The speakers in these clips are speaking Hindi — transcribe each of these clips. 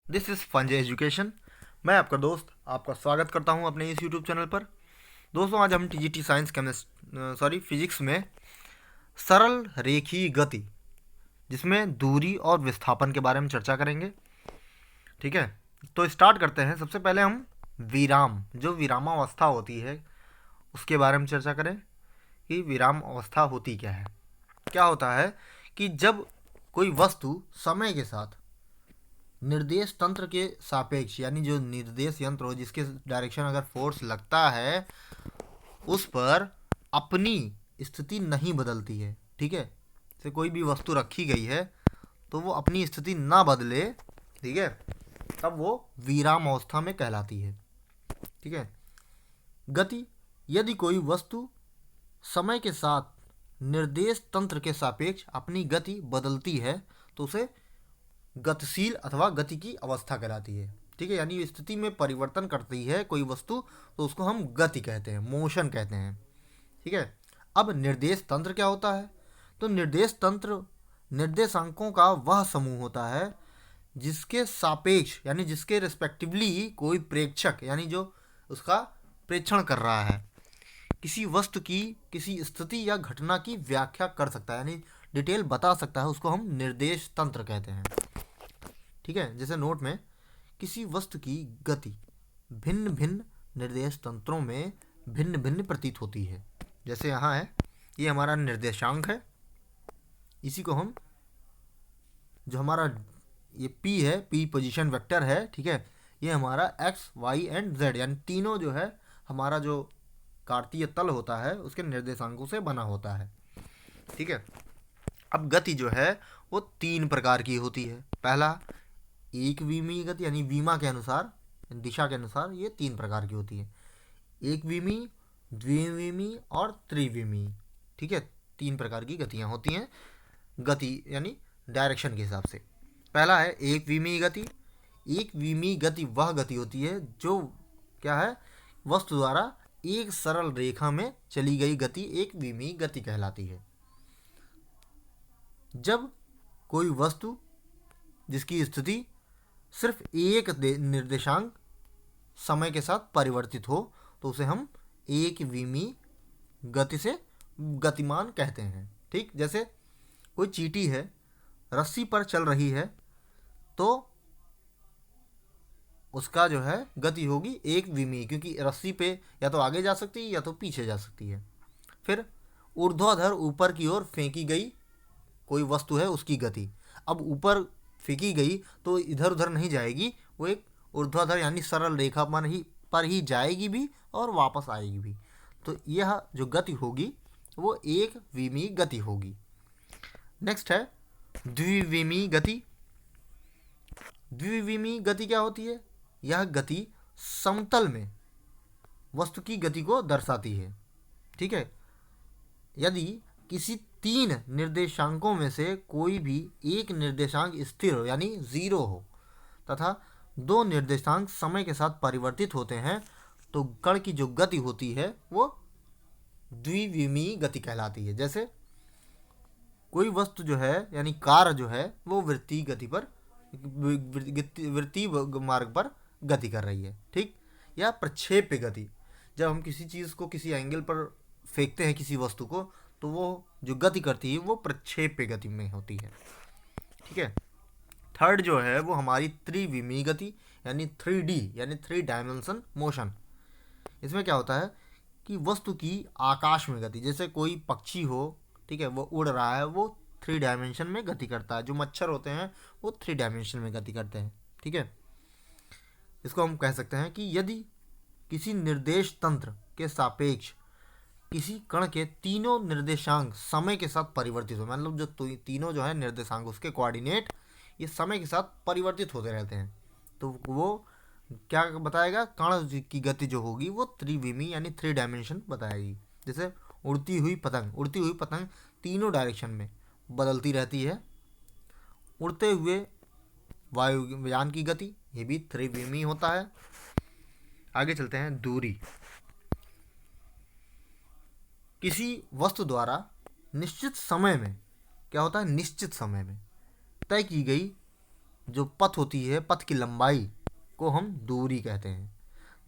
This is फंजे education. मैं आपका दोस्त आपका स्वागत करता हूं अपने इस यूट्यूब चैनल पर। दोस्तों, आज हम टीजीटी साइंस फिजिक्स में सरल रेखीय गति, जिसमें दूरी और विस्थापन के बारे में चर्चा करेंगे। ठीक है, तो स्टार्ट करते हैं। सबसे पहले हम विराम, जो विरामावस्था होती है, उसके बारे में चर्चा करें कि विराम अवस्था होती क्या है। क्या होता है कि जब कोई वस्तु समय के साथ निर्देश तंत्र के सापेक्ष, यानी जो निर्देश यंत्र हो जिसके डायरेक्शन अगर फोर्स लगता है उस पर अपनी स्थिति नहीं बदलती है। ठीक है, जैसे कोई भी वस्तु रखी गई है तो वो अपनी स्थिति ना बदले, ठीक है, तब वो विराम अवस्था में कहलाती है। ठीक है, गति, यदि कोई वस्तु समय के साथ निर्देश तंत्र के सापेक्ष अपनी गति बदलती है तो उसे गतिशील अथवा गति की अवस्था कहलाती है। ठीक है, यानी स्थिति में परिवर्तन करती है कोई वस्तु तो उसको हम गति कहते हैं, मोशन कहते हैं। ठीक है, अब निर्देश तंत्र क्या होता है? तो निर्देश तंत्र निर्देशांकों का वह समूह होता है जिसके सापेक्ष, यानी जिसके रिस्पेक्टिवली कोई प्रेक्षक, यानी जो उसका प्रेक्षण कर रहा है, किसी वस्तु की किसी स्थिति या घटना की व्याख्या कर सकता है, यानी डिटेल बता सकता है, उसको हम निर्देश तंत्र कहते हैं। ठीक है, जैसे नोट में किसी वस्तु की गति भिन्न भिन्न निर्देश तंत्रों में भिन्न भिन्न प्रतीत होती है। जैसे यहाँ है, ये हमारा निर्देशांक है, इसी को हम, जो हमारा ये P है, P पोजीशन वेक्टर है, ठीक है, ये हमारा X, Y एंड Z, यानी तीनों जो है हमारा जो कार्तीय तल होता है उसके निर्देशांकों से बना होता है। ठीक है, अब गति जो है वो तीन प्रकार की होती है। पहला, एक विमीय गति, यानी विमा के अनुसार, दिशा के अनुसार ये तीन प्रकार की होती है। एक विमीय, द्विविमीय और त्रिविमीय। ठीक है, तीन प्रकार की गतियाँ होती हैं, गति यानी डायरेक्शन के हिसाब से। पहला है एक विमीय गति। एक विमीय गति वह गति होती है जो क्या है, वस्तु द्वारा एक सरल रेखा में चली गई गति एक विमीय गति कहलाती है। जब कोई वस्तु जिसकी स्थिति सिर्फ एक निर्देशांक समय के साथ परिवर्तित हो तो उसे हम एक विमीय गति से गतिमान कहते हैं। ठीक, जैसे कोई चींटी है, रस्सी पर चल रही है तो उसका जो है गति होगी एक विमीय, क्योंकि रस्सी पे या तो आगे जा सकती है या तो पीछे जा सकती है। फिर ऊर्ध्वाधर ऊपर की ओर फेंकी गई कोई वस्तु है, उसकी गति, अब ऊपर फेंकी गई तो इधर उधर नहीं जाएगी, वो एक ऊर्ध्वाधर यानी सरल रेखा पर ही जाएगी भी और वापस आएगी भी। तो यह जो गति होगी वो एक विमीय गति होगी। नेक्स्ट है द्विविमीय गति। द्विविमीय गति क्या होती है? यह गति समतल में वस्तु की गति को दर्शाती है। ठीक है, यदि किसी तीन निर्देशांकों में से कोई भी एक निर्देशांक स्थिर हो, यानी जीरो हो, तथा दो निर्देशांक समय के साथ परिवर्तित होते हैं तो कण की जो गति होती है वो द्विविमीय गति कहलाती है। जैसे कोई वस्तु जो है, यानी कार जो है, वो वृत्तीय गति पर, वृत्तीय मार्ग पर गति कर रही है। ठीक, या प्रक्षेप्य गति, जब हम किसी चीज़ को किसी एंगल पर फेंकते हैं किसी वस्तु को तो वो जो गति करती है वो प्रक्षेप्य गति में होती है। ठीक है, थर्ड जो है वो हमारी त्रिविमीय गति, यानी 3D, यानी थ्री डायमेंशन मोशन। इसमें क्या होता है कि वस्तु की आकाश में गति, जैसे कोई पक्षी हो, ठीक है, वो उड़ रहा है, वो 3 डायमेंशन में गति करता है। जो मच्छर होते हैं वो 3 डायमेंशन में गति करते हैं। ठीक है, इसको हम कह सकते हैं कि यदि किसी निर्देश तंत्र के सापेक्ष किसी कण के तीनों निर्देशांक समय के साथ परिवर्तित हो, मतलब जो तीनों जो है निर्देशांक, उसके कोऑर्डिनेट ये समय के साथ परिवर्तित होते रहते हैं, तो वो क्या बताएगा, कण की गति जो होगी वो त्रिविमीय यानी 3 डायमेंशन बताएगी। जैसे उड़ती हुई पतंग तीनों डायरेक्शन में बदलती रहती है। उड़ते हुए वायुयान की गति, ये भी त्रिविमीय होता है। आगे चलते हैं, दूरी। किसी वस्तु द्वारा निश्चित समय में, क्या होता है, निश्चित समय में तय की गई जो पथ होती है, पथ की लंबाई को हम दूरी कहते हैं।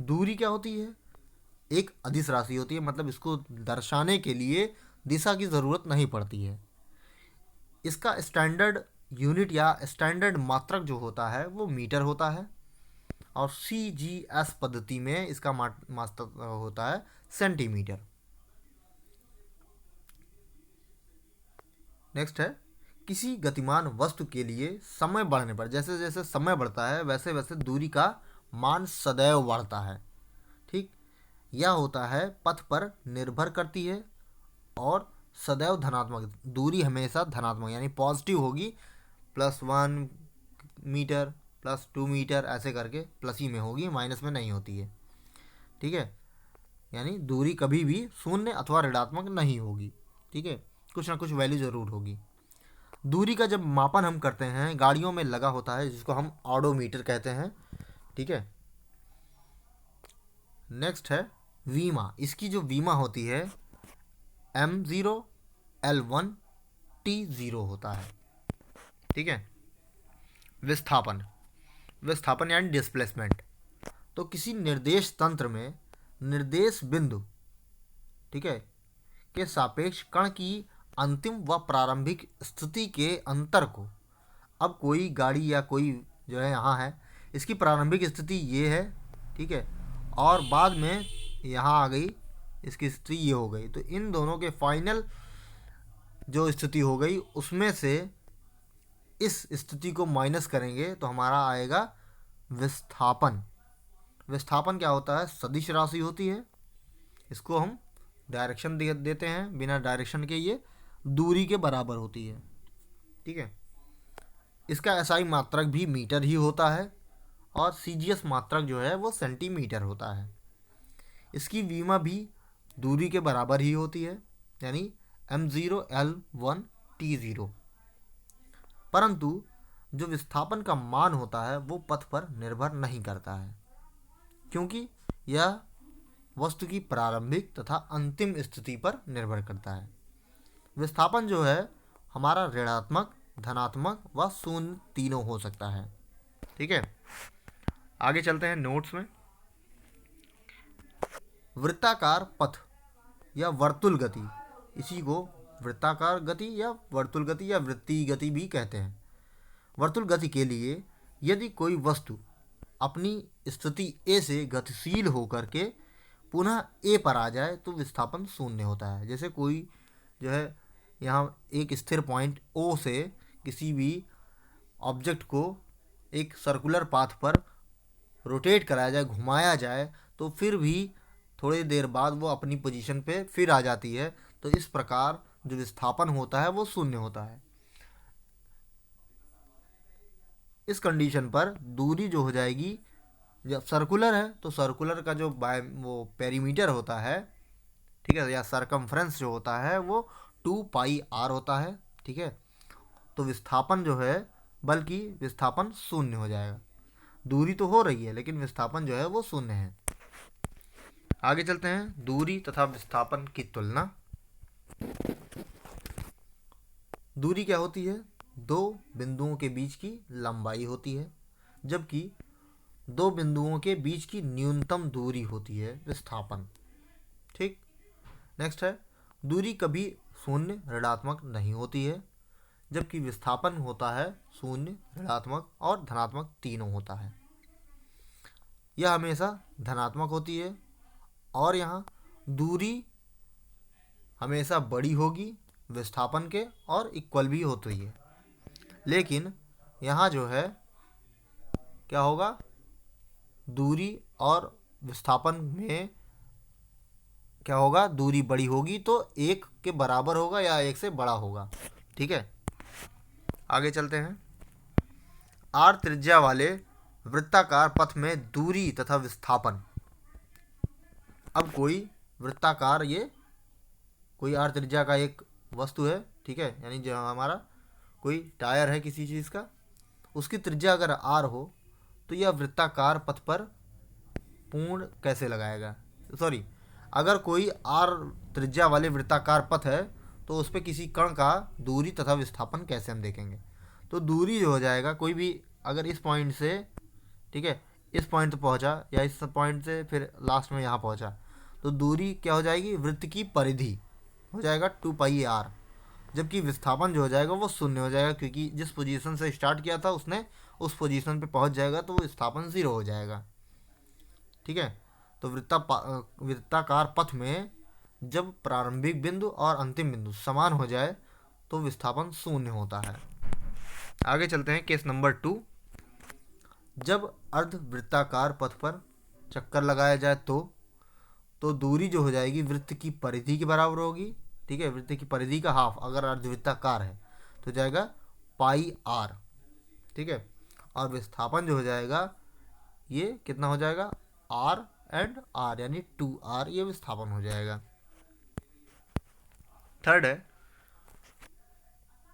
दूरी क्या होती है? एक अदिश राशि होती है, मतलब इसको दर्शाने के लिए दिशा की ज़रूरत नहीं पड़ती है। इसका स्टैंडर्ड यूनिट या स्टैंडर्ड मात्रक जो होता है वो मीटर होता है, और CGS पद्धति में इसका मात्रक होता है सेंटीमीटर। नेक्स्ट है, किसी गतिमान वस्तु के लिए समय बढ़ने पर, जैसे जैसे समय बढ़ता है वैसे वैसे दूरी का मान सदैव बढ़ता है। ठीक, यह होता है पथ पर निर्भर करती है और सदैव धनात्मक, दूरी हमेशा धनात्मक यानी पॉजिटिव होगी, +1 मीटर +2 मीटर ऐसे करके प्लस ही में होगी, माइनस में नहीं होती है। ठीक है, यानी दूरी कभी भी शून्य अथवा ऋणात्मक नहीं होगी। ठीक है, कुछ ना कुछ वैल्यू ज़रूर होगी। दूरी का जब मापन हम करते हैं गाड़ियों में लगा होता है, जिसको हम ऑडोमीटर कहते हैं। ठीक है, नेक्स्ट है वीमा। इसकी जो वीमा होती है M0 L1 T0 होता है। ठीक है, विस्थापन, विस्थापन यानी डिस्प्लेसमेंट। तो किसी निर्देश तंत्र में निर्देश बिंदु, ठीक है, के सापेक्ष कण की अंतिम व प्रारंभिक स्थिति के अंतर को, अब कोई गाड़ी या कोई जो है यहाँ है, इसकी प्रारंभिक स्थिति ये है, ठीक है, और बाद में यहाँ आ गई इसकी स्थिति ये हो गई, तो इन दोनों के फाइनल जो स्थिति हो गई उसमें से इस स्थिति को माइनस करेंगे तो हमारा आएगा विस्थापन। विस्थापन क्या होता है? सदिश राशि होती है, इसको हम डायरेक्शन देते हैं, बिना डायरेक्शन के ये दूरी के बराबर होती है। ठीक है, इसका एसआई मात्रक भी मीटर ही होता है और CGS मात्रक जो है वो सेंटीमीटर होता है। इसकी वीमा भी दूरी के बराबर ही होती है, यानी M0 L1 T0। परंतु जो विस्थापन का मान होता है वो पथ पर निर्भर नहीं करता है, क्योंकि यह वस्तु की प्रारंभिक तथा अंतिम स्थिति पर निर्भर करता है। विस्थापन जो है हमारा ऋणात्मक, धनात्मक व शून्य तीनों हो सकता है। ठीक है, आगे चलते हैं नोट्स में। वृत्ताकार पथ या वर्तुल गति, इसी को वृत्ताकार गति या वर्तुल गति या वृत्तीय गति भी कहते हैं। वर्तुल गति के लिए यदि कोई वस्तु अपनी स्थिति A से गतिशील होकर के पुनः A पर आ जाए तो विस्थापन शून्य होता है। जैसे कोई जो है यहाँ एक स्थिर पॉइंट O से किसी भी ऑब्जेक्ट को एक सर्कुलर पाथ पर रोटेट कराया जाए, घुमाया जाए, तो फिर भी थोड़ी देर बाद वो अपनी पोजीशन पे फिर आ जाती है, तो इस प्रकार जो विस्थापन होता है वो शून्य होता है। इस कंडीशन पर दूरी जो हो जाएगी, जब सर्कुलर है तो सर्कुलर का जो वो पेरीमीटर होता है, ठीक है, या सरकमफ्रेंस जो होता है वो 2πr होता है। ठीक है, तो विस्थापन जो है, बल्कि विस्थापन शून्य हो जाएगा। दूरी तो हो रही है लेकिन विस्थापन जो है वो शून्य है। आगे चलते हैं, दूरी तथा विस्थापन की तुलना। दूरी क्या होती है? दो बिंदुओं के बीच की लंबाई होती है, जबकि दो बिंदुओं के बीच की न्यूनतम दूरी होती है विस्थापन। ठीक, नेक्स्ट है, दूरी कभी शून्य ऋणात्मक नहीं होती है, जबकि विस्थापन होता है शून्य, ऋणात्मक और धनात्मक तीनों होता है। यह हमेशा धनात्मक होती है और यहाँ दूरी हमेशा बड़ी होगी विस्थापन के और इक्वल भी होती है, लेकिन यहाँ जो है क्या होगा, दूरी और विस्थापन में क्या होगा, दूरी बड़ी होगी तो 1 के बराबर होगा या 1 से बड़ा होगा। ठीक है, आगे चलते हैं। R त्रिज्या वाले वृत्ताकार पथ में दूरी तथा विस्थापन। अब कोई वृत्ताकार, ये कोई R त्रिज्या का एक वस्तु है, ठीक है, यानी जो हमारा कोई टायर है किसी चीज़ का, उसकी त्रिज्या अगर R हो तो यह वृत्ताकार पथ पर पूर्ण कैसे लगाएगा, सॉरी, अगर कोई R त्रिज्या वाले वृत्ताकार पथ है तो उस पर किसी कण का दूरी तथा विस्थापन कैसे हम देखेंगे। तो दूरी जो हो जाएगा, कोई भी अगर इस पॉइंट से, ठीक है, इस पॉइंट पे पहुंचा या इस पॉइंट से फिर लास्ट में यहाँ पहुंचा, तो दूरी क्या हो जाएगी, वृत्त की परिधि हो जाएगा 2πr। जबकि विस्थापन जो हो जाएगा वो शून्य हो जाएगा, क्योंकि जिस पोजीशन से स्टार्ट किया था उसने उस पोजीशन पे पहुंच जाएगा, तो वो विस्थापन 0 हो जाएगा। ठीक है, तो वृत्ताकार पथ में जब प्रारंभिक बिंदु और अंतिम बिंदु समान हो जाए तो विस्थापन शून्य होता है। आगे चलते हैं केस नंबर 2। जब अर्धवृत्ताकार पथ पर चक्कर लगाया जाए तो दूरी जो हो जाएगी वृत्त की परिधि के बराबर होगी। ठीक है, वृत्त की परिधि का हाफ अगर अर्धवृत्ताकार है तो जाएगा πr। ठीक है, और विस्थापन जो हो जाएगा ये कितना हो जाएगा, r एंड r यानी 2r, ये विस्थापन हो जाएगा। थर्ड है,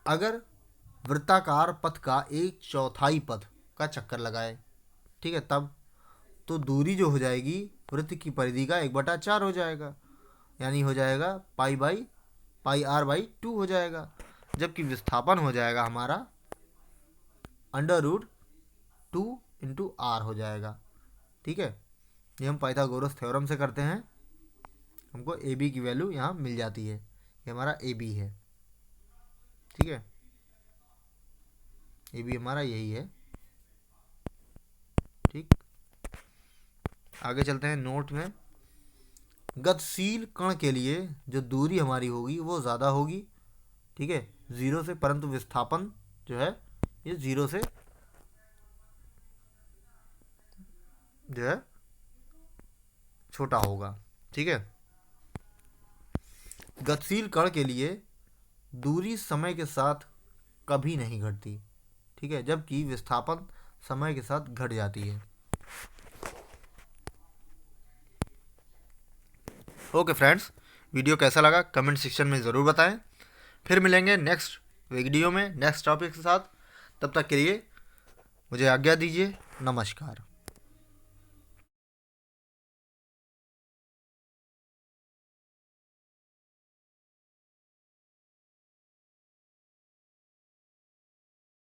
अगर वृत्ताकार पथ का 1/4 पथ का चक्कर लगाए, ठीक है, तब तो दूरी जो हो जाएगी वृत्त की परिधि का 1/4 हो जाएगा, यानी हो जाएगा πr/2 हो जाएगा। जबकि विस्थापन हो जाएगा हमारा √2 × r हो जाएगा। ठीक है, ये हम पाइथागोरस थ्योरम से करते हैं, हमको ए बी की वैल्यू यहाँ मिल जाती है, ये हमारा ए बी है। ठीक है, ए बी हमारा यही है। ठीक, आगे चलते हैं नोट में। गतिशील कण के लिए जो दूरी हमारी होगी वो ज़्यादा होगी, ठीक है, 0 से, परंतु विस्थापन जो है ये 0 से जो है छोटा होगा। ठीक है, गतिशील कण के लिए दूरी समय के साथ कभी नहीं घटती। ठीक है, जबकि विस्थापन समय के साथ घट जाती है। ओके फ्रेंड्स, वीडियो कैसा लगा कमेंट सेक्शन में ज़रूर बताएं। फिर मिलेंगे नेक्स्ट वीडियो में नेक्स्ट टॉपिक के साथ। तब तक के लिए मुझे आज्ञा दीजिए। नमस्कार।